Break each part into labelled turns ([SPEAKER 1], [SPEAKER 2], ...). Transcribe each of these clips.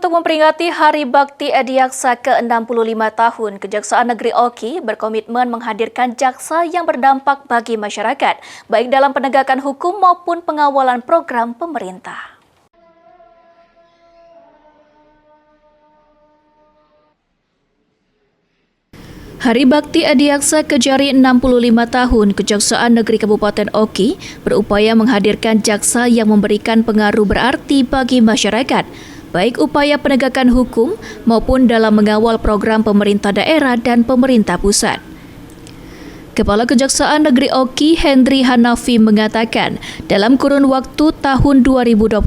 [SPEAKER 1] Untuk memperingati Hari Bakti Adiaksa ke-65 tahun, Kejaksaan Negeri Oki berkomitmen menghadirkan jaksa yang berdampak bagi masyarakat, baik dalam penegakan hukum maupun pengawalan program pemerintah. Hari Bakti Adiaksa Kejari 65 tahun, Kejaksaan Negeri Kabupaten Oki berupaya menghadirkan jaksa yang memberikan pengaruh berarti bagi masyarakat, baik upaya penegakan hukum maupun dalam mengawal program pemerintah daerah dan pemerintah pusat. Kepala Kejaksaan Negeri Oki, Hendri Hanafi, mengatakan dalam kurun waktu tahun 2025,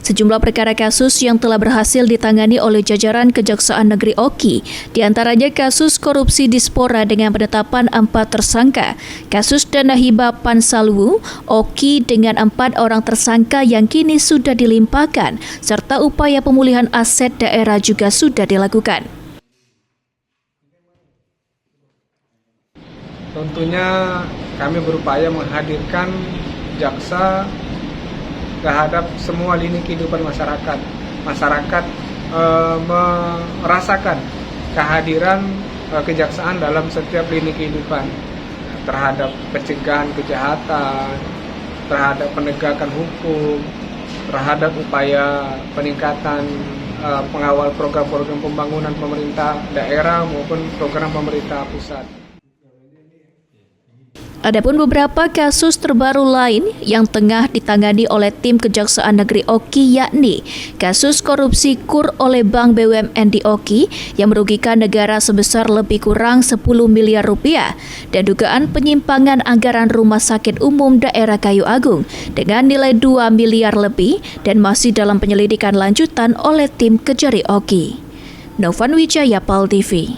[SPEAKER 1] sejumlah perkara kasus yang telah berhasil ditangani oleh jajaran Kejaksaan Negeri Oki, diantaranya kasus korupsi Dispora dengan penetapan 4 tersangka, kasus dana hibah Pansalwu, Oki dengan 4 orang tersangka yang kini sudah dilimpahkan, serta upaya pemulihan aset daerah juga sudah dilakukan.
[SPEAKER 2] Tentunya kami berupaya menghadirkan jaksa terhadap semua lini kehidupan masyarakat. Masyarakat merasakan kehadiran kejaksaan dalam setiap lini kehidupan, terhadap pencegahan kejahatan, terhadap penegakan hukum, terhadap upaya peningkatan pengawal program-program pembangunan pemerintah daerah maupun program pemerintah pusat.
[SPEAKER 1] Adapun beberapa kasus terbaru lain yang tengah ditangani oleh tim Kejaksaan Negeri Oki, yakni kasus korupsi KUR oleh Bank BUMN di Oki yang merugikan negara sebesar lebih kurang 10 miliar rupiah dan dugaan penyimpangan anggaran Rumah Sakit Umum Daerah Kayu Agung dengan nilai 2 miliar lebih dan masih dalam penyelidikan lanjutan oleh tim Kejari Oki. Novan Wijaya, PAL TV.